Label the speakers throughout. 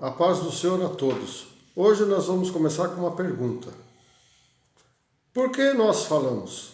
Speaker 1: A paz do Senhor a todos. Hoje nós vamos começar com uma pergunta. Por que nós falamos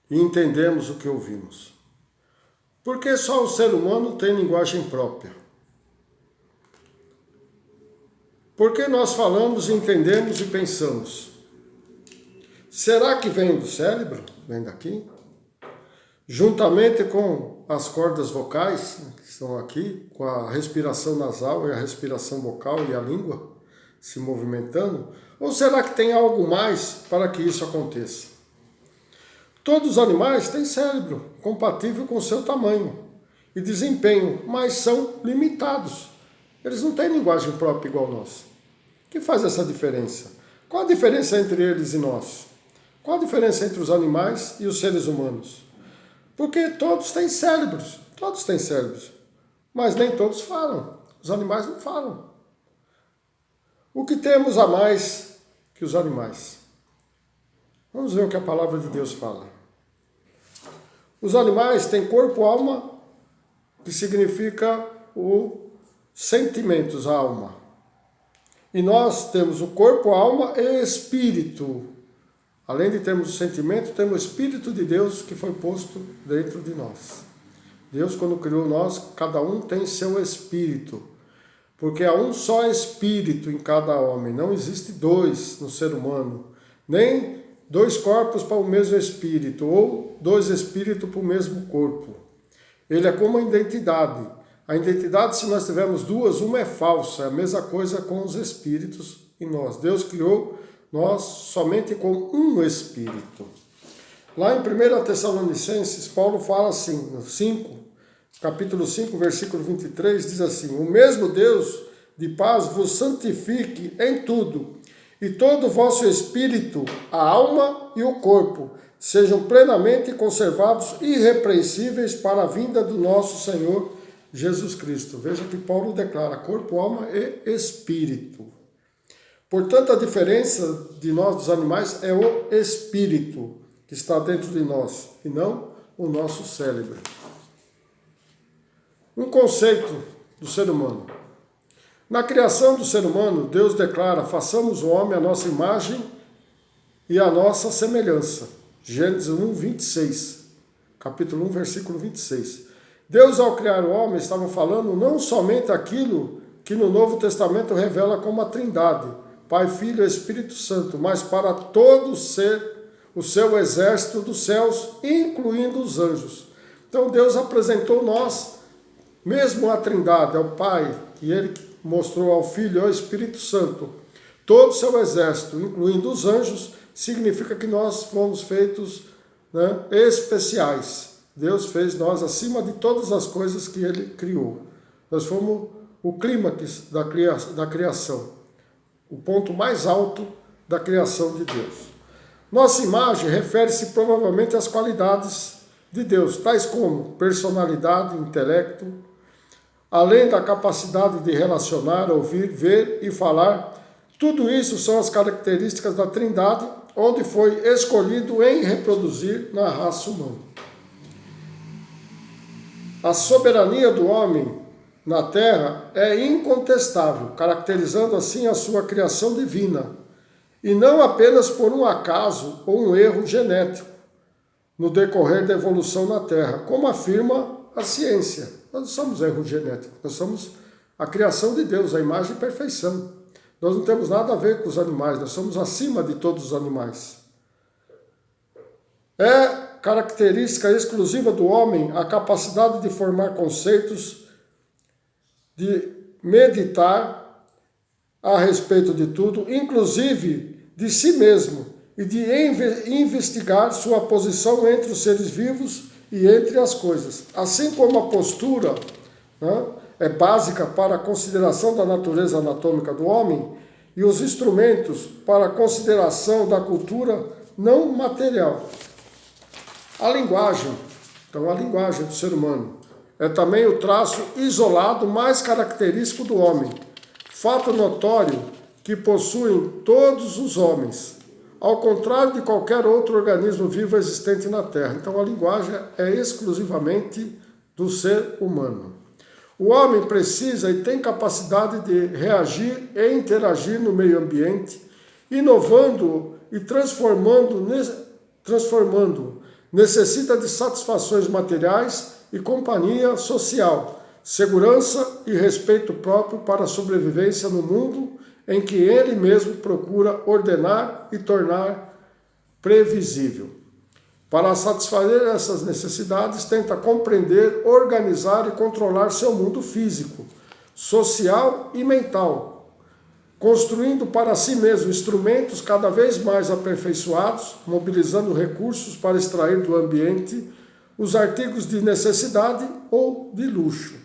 Speaker 1: e entendemos o que ouvimos? Por que só o ser humano tem linguagem própria? Por que nós falamos, entendemos e pensamos? Será que vem do cérebro? Vem daqui? Juntamente com as cordas vocais, que estão aqui, com a respiração nasal e a respiração vocal e a língua se movimentando? Ou será que tem algo mais para que isso aconteça? Todos os animais têm cérebro compatível com o seu tamanho e desempenho, mas são limitados. Eles não têm linguagem própria igual nós. O que faz essa diferença? Qual a diferença entre eles e nós? Qual a diferença entre os animais e os seres humanos? Porque todos têm cérebros, mas nem todos falam. Os animais não falam. O que temos a mais que os animais? Vamos ver o que a palavra de Deus fala. Os animais têm corpo, alma, que significa o sentimentos, a alma. E nós temos o corpo, alma e espírito. Além de termos o sentimento, temos o Espírito de Deus que foi posto dentro de nós. Deus, quando criou nós, cada um tem seu espírito. Porque há um só espírito em cada homem. Não existe dois no ser humano. Nem dois corpos para o mesmo espírito. Ou dois espíritos para o mesmo corpo. Ele é como a identidade. A identidade, se nós tivermos duas, uma é falsa. É a mesma coisa com os espíritos em nós. Deus criou nós somente com um Espírito. Lá em 1 Tessalonicenses, Paulo fala assim, no capítulo 5, versículo 23, diz assim: o mesmo Deus de paz vos santifique em tudo, e todo o vosso espírito, a alma e o corpo, sejam plenamente conservados irrepreensíveis para a vinda do nosso Senhor Jesus Cristo. Veja que Paulo declara corpo, alma e espírito. Portanto, a diferença de nós dos animais é o espírito que está dentro de nós e não o nosso cérebro. Um conceito do ser humano. Na criação do ser humano, Deus declara: façamos o homem à nossa imagem e à nossa semelhança. Gênesis 1, 26. Capítulo 1, versículo 26. Deus, ao criar o homem, estava falando não somente aquilo que no Novo Testamento revela como a Trindade, Pai, Filho e Espírito Santo, mas para todo o seu exército dos céus, incluindo os anjos. Então Deus apresentou nós, mesmo a Trindade, ao Pai, que Ele mostrou ao Filho e ao Espírito Santo, todo o seu exército, incluindo os anjos, significa que nós fomos feitos, especiais. Deus fez nós acima de todas as coisas que Ele criou. Nós fomos o clímax da criação. O ponto mais alto da criação de Deus. Nossa imagem refere-se provavelmente às qualidades de Deus, tais como personalidade, intelecto, além da capacidade de relacionar, ouvir, ver e falar. Tudo isso são as características da Trindade, onde foi escolhido em reproduzir na raça humana. A soberania do homem na Terra é incontestável, caracterizando assim a sua criação divina, e não apenas por um acaso ou um erro genético no decorrer da evolução na Terra, como afirma a ciência. Nós não somos erro genético, nós somos a criação de Deus, a imagem e perfeição. Nós não temos nada a ver com os animais, nós somos acima de todos os animais. É característica exclusiva do homem a capacidade de formar conceitos, de meditar a respeito de tudo, inclusive de si mesmo, e de investigar sua posição entre os seres vivos e entre as coisas. Assim como a postura é básica para a consideração da natureza anatômica do homem e os instrumentos para a consideração da cultura não material. A linguagem, então a linguagem do ser humano, é também o traço isolado mais característico do homem, fato notório que possuem todos os homens, ao contrário de qualquer outro organismo vivo existente na Terra. Então a linguagem é exclusivamente do ser humano. O homem precisa e tem capacidade de reagir e interagir no meio ambiente, inovando e transformando. Necessita de satisfações materiais e companhia social, segurança e respeito próprio para a sobrevivência no mundo em que ele mesmo procura ordenar e tornar previsível. Para satisfazer essas necessidades, tenta compreender, organizar e controlar seu mundo físico, social e mental, construindo para si mesmo instrumentos cada vez mais aperfeiçoados, mobilizando recursos para extrair do ambiente os artigos de necessidade ou de luxo.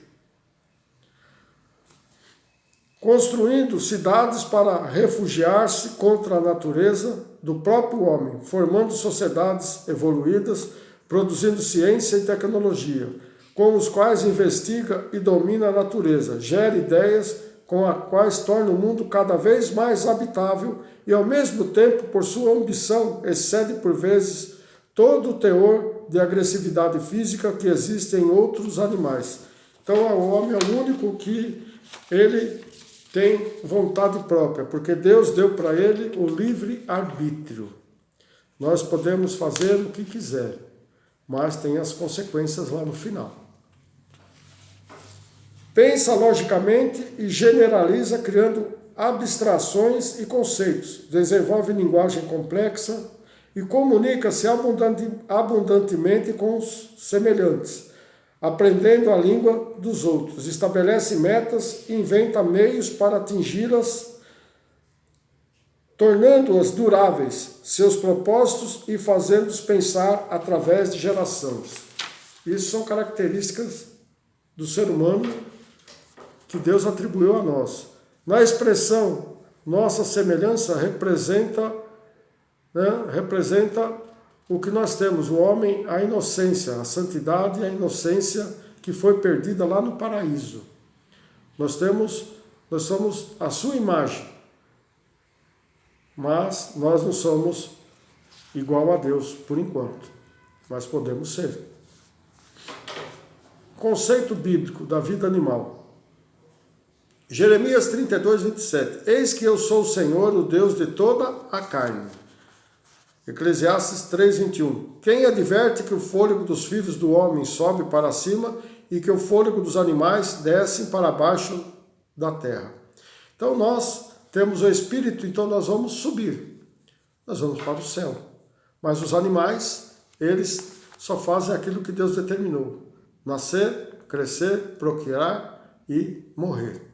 Speaker 1: Construindo cidades para refugiar-se contra a natureza do próprio homem, formando sociedades evoluídas, produzindo ciência e tecnologia, com os quais investiga e domina a natureza, gera ideias com as quais torna o mundo cada vez mais habitável e, ao mesmo tempo, por sua ambição, excede por vezes todo o teor de agressividade física que existe em outros animais. Então, o homem é o único que ele tem vontade própria, porque Deus deu para ele o livre arbítrio. Nós podemos fazer o que quiser, mas tem as consequências lá no final. Pensa logicamente e generaliza, criando abstrações e conceitos, desenvolve linguagem complexa e comunica-se abundantemente com os semelhantes, aprendendo a língua dos outros, estabelece metas e inventa meios para atingi-las, tornando-as duráveis, seus propósitos e fazendo-os pensar através de gerações. Isso são características do ser humano que Deus atribuiu a nós. Na expressão nossa semelhança representa o que nós temos, o homem, a inocência, a santidade e a inocência que foi perdida lá no paraíso. Nós somos a sua imagem, mas nós não somos igual a Deus por enquanto, mas podemos ser. Conceito bíblico da vida animal. Jeremias 32, 27. Eis que eu sou o Senhor, o Deus de toda a carne. Eclesiastes 3, 21. Quem adverte que o fôlego dos filhos do homem sobe para cima e que o fôlego dos animais desce para baixo da terra. Então nós temos o Espírito, então nós vamos subir. Nós vamos para o céu. Mas os animais, eles só fazem aquilo que Deus determinou. Nascer, crescer, procriar e morrer.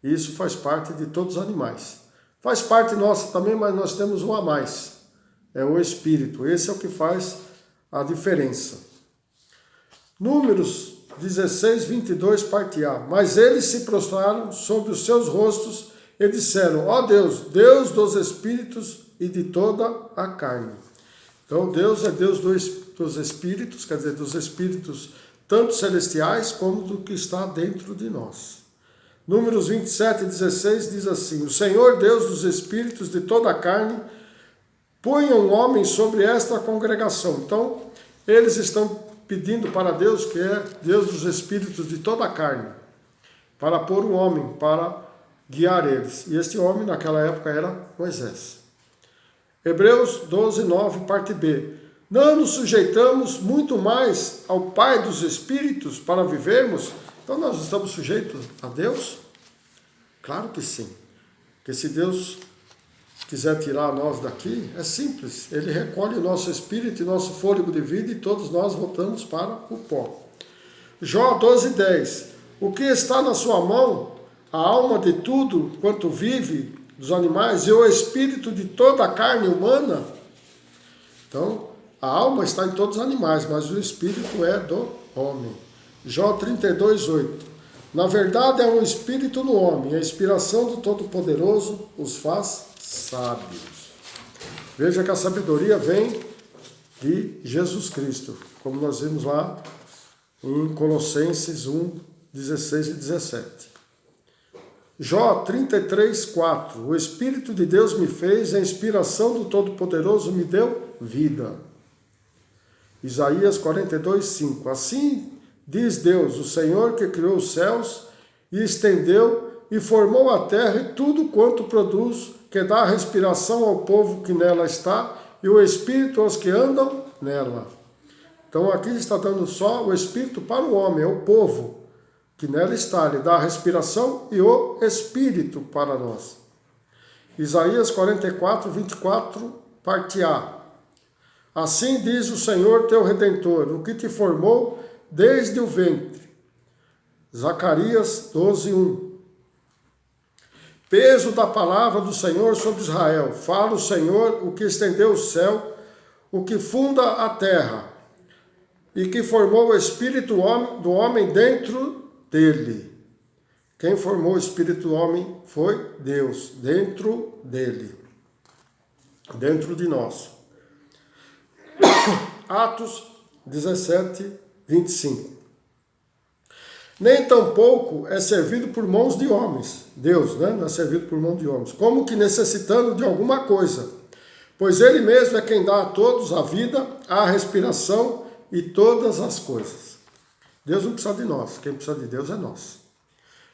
Speaker 1: Isso faz parte de todos os animais. Faz parte nossa também, mas nós temos um a mais. É o Espírito. Esse é o que faz a diferença. Números 16, 22, parte A. Mas eles se prostraram sobre os seus rostos e disseram: ó Deus, Deus dos espíritos e de toda a carne. Então Deus é Deus dos espíritos, quer dizer, dos espíritos tanto celestiais como do que está dentro de nós. Números 27 e 16 diz assim: o Senhor Deus dos espíritos de toda a carne põe um homem sobre esta congregação. Então, eles estão pedindo para Deus, que é Deus dos espíritos de toda a carne, para pôr um homem, para guiar eles. E este homem, naquela época, era Moisés. Hebreus 12, 9, parte B. Não nos sujeitamos muito mais ao Pai dos Espíritos para vivermos? Então nós estamos sujeitos a Deus? Claro que sim. Porque se Deus quiser tirar nós daqui, é simples. Ele recolhe o nosso espírito e nosso fôlego de vida e todos nós voltamos para o pó. Jó 12, 10. O que está na sua mão, a alma de tudo quanto vive, dos animais, e o espírito de toda a carne humana? Então, a alma está em todos os animais, mas o espírito é do homem. Jó 32, 8. Na verdade, é um espírito no homem, a inspiração do Todo-Poderoso os faz sábios. Veja que a sabedoria vem de Jesus Cristo, como nós vimos lá em Colossenses 1, 16 e 17. Jó 33, 4. O Espírito de Deus me fez, a inspiração do Todo-Poderoso me deu vida. Isaías 42, 5. Assim Diz Deus, o Senhor que criou os céus e estendeu e formou a terra e tudo quanto produz, que dá respiração ao povo que nela está e o espírito aos que andam nela. Então aqui está dando só o espírito para o homem, é o povo que nela está. Ele dá a respiração e o espírito para nós. Isaías 44, 24, parte A. Assim diz o Senhor teu Redentor, o que te formou desde o ventre. Zacarias 12, 1. Peso da palavra do Senhor sobre Israel. Fala o Senhor, o que estendeu o céu, o que funda a terra, e que formou o espírito do homem dentro dele. Quem formou o espírito do homem foi Deus, dentro dele, dentro de nós. Atos 17, 25. Nem tampouco é servido por mãos de homens. Deus, né? Não é servido por mãos de homens. Como que necessitando de alguma coisa. Pois Ele mesmo é quem dá a todos a vida, a respiração e todas as coisas. Deus não precisa de nós. Quem precisa de Deus é nós.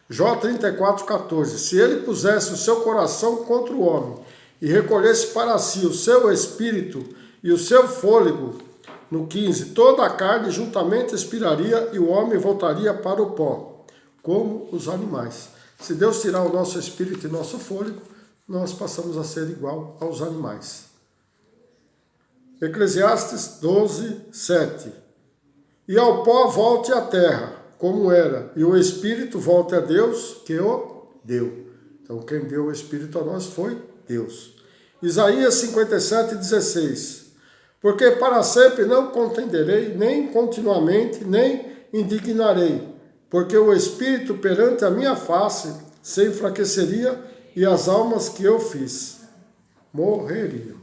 Speaker 1: Jó 34, 14. Se Ele pusesse o seu coração contra o homem e recolhesse para si o seu espírito e o seu fôlego, no 15, toda a carne juntamente expiraria e o homem voltaria para o pó, como os animais. Se Deus tirar o nosso espírito e nosso fôlego, nós passamos a ser igual aos animais. Eclesiastes 12, 7. E ao pó volte a terra, como era, e o espírito volte a Deus, que o deu. Então quem deu o espírito a nós foi Deus. Isaías 57, 16. Porque para sempre não contenderei, nem continuamente, nem indignarei, porque o espírito perante a minha face se enfraqueceria e as almas que eu fiz morreriam.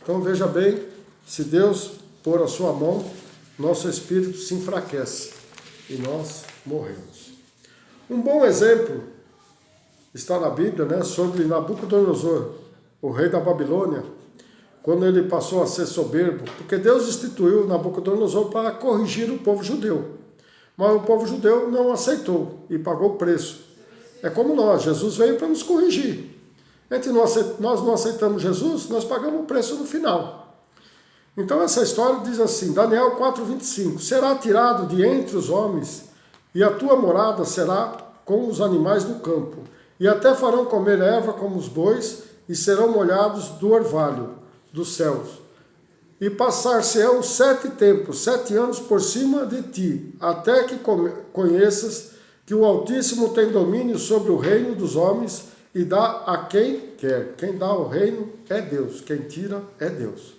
Speaker 1: Então veja bem, se Deus pôr a sua mão, nosso espírito se enfraquece e nós morremos. Um bom exemplo está na Bíblia, né, sobre Nabucodonosor, o rei da Babilônia, quando ele passou a ser soberbo, porque Deus instituiu Nabucodonosor para corrigir o povo judeu. Mas o povo judeu não aceitou e pagou o preço. É como nós, Jesus veio para nos corrigir. Nós não aceitamos Jesus, nós pagamos o preço no final. Então essa história diz assim, Daniel 4:25, será tirado de entre os homens, e a tua morada será com os animais do campo, e até farão comer erva como os bois, e serão molhados do orvalho dos céus. E passar-se-ão 7 tempos, 7 anos por cima de ti, até que conheças que o Altíssimo tem domínio sobre o reino dos homens e dá a quem quer. Quem dá o reino é Deus, quem tira é Deus.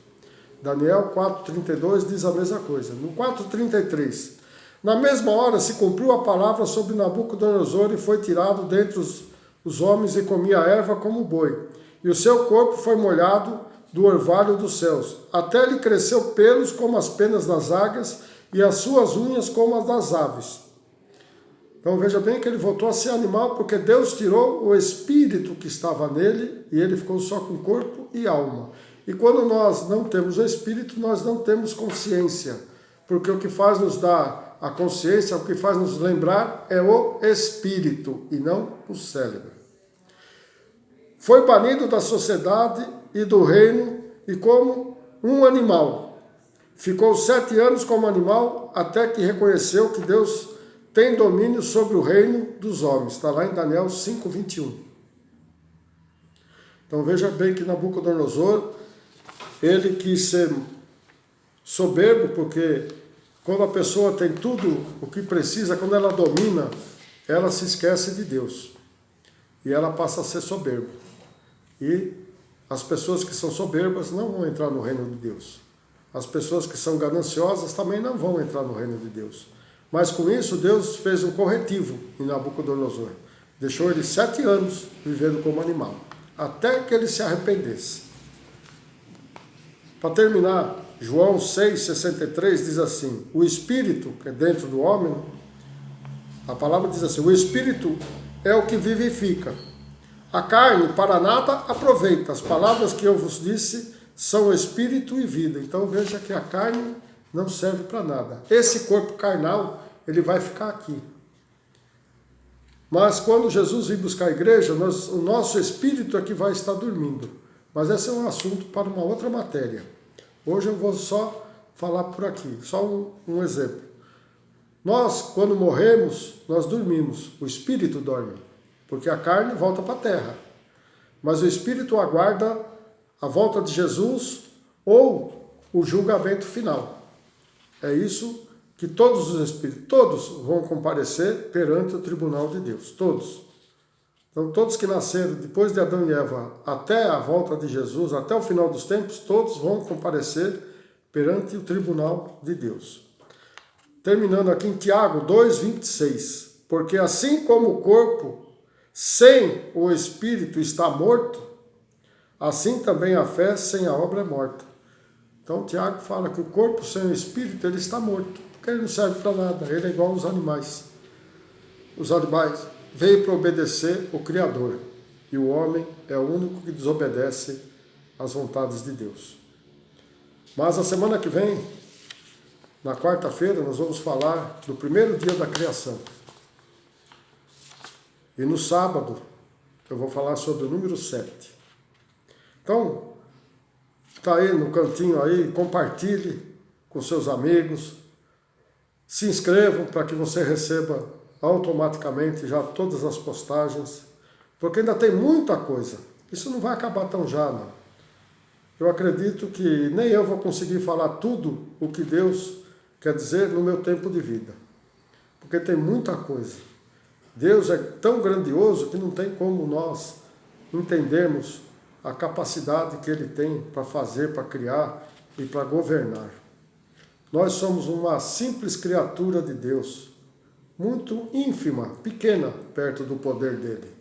Speaker 1: Daniel 4:32 diz a mesma coisa. No 4:33, na mesma hora se cumpriu a palavra sobre Nabucodonosor e foi tirado dentre os homens e comia erva como boi. E o seu corpo foi molhado do orvalho dos céus, até lhe cresceu pelos como as penas das águias e as suas unhas como as das aves. Então veja bem que ele voltou a ser animal porque Deus tirou o espírito que estava nele e ele ficou só com corpo e alma. E quando nós não temos o espírito, nós não temos consciência, porque o que faz nos dar a consciência, o que faz nos lembrar é o espírito e não o cérebro. Foi banido da sociedade e do reino e como um animal. Ficou 7 anos como animal até que reconheceu que Deus tem domínio sobre o reino dos homens. Está lá em Daniel 5:21. Então veja bem que Nabucodonosor, ele quis ser soberbo, porque quando a pessoa tem tudo o que precisa, quando ela domina, ela se esquece de Deus. E ela passa a ser soberbo. E as pessoas que são soberbas não vão entrar no reino de Deus. As pessoas que são gananciosas também não vão entrar no reino de Deus. Mas com isso, Deus fez um corretivo em Nabucodonosor. Deixou ele 7 anos vivendo como animal, até que ele se arrependesse. Para terminar, João 6,63 diz assim, o Espírito, que é dentro do homem, a palavra diz assim, o Espírito é o que vivifica. A carne para nada aproveita. As palavras que eu vos disse são espírito e vida. Então veja que a carne não serve para nada. Esse corpo carnal ele vai ficar aqui. Mas quando Jesus vir buscar a igreja, o nosso espírito é que vai estar dormindo. Mas esse é um assunto para uma outra matéria. Hoje eu vou só falar por aqui, só um exemplo. Nós, quando morremos, nós dormimos, o espírito dorme, porque a carne volta para a terra. Mas o espírito aguarda a volta de Jesus ou o julgamento final. É isso que todos os espíritos, todos vão comparecer perante o tribunal de Deus, todos. Então todos que nasceram depois de Adão e Eva até a volta de Jesus, até o final dos tempos, todos vão comparecer perante o tribunal de Deus. Terminando aqui em Tiago 2:26, porque assim como o corpo sem o espírito está morto, assim também a fé sem a obra é morta. Então Tiago fala que o corpo sem o espírito ele está morto, porque ele não serve para nada, ele é igual aos animais. Os animais veio para obedecer o Criador, e o homem é o único que desobedece às vontades de Deus. Mas a semana que vem, na quarta-feira, nós vamos falar do primeiro dia da criação. E no sábado, eu vou falar sobre o número 7. Então, está aí no cantinho aí, compartilhe com seus amigos, se inscrevam para que você receba automaticamente já todas as postagens, porque ainda tem muita coisa. Isso não vai acabar tão já, não. Eu acredito que nem eu vou conseguir falar tudo o que Deus quer dizer no meu tempo de vida, porque tem muita coisa. Deus é tão grandioso que não tem como nós entendermos a capacidade que Ele tem para fazer, para criar e para governar. Nós somos uma simples criatura de Deus, muito ínfima, pequena, perto do poder dEle.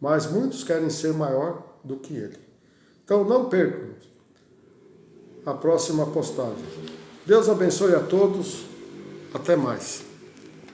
Speaker 1: Mas muitos querem ser maior do que Ele. Então não percam a próxima postagem. Deus abençoe a todos. Até mais.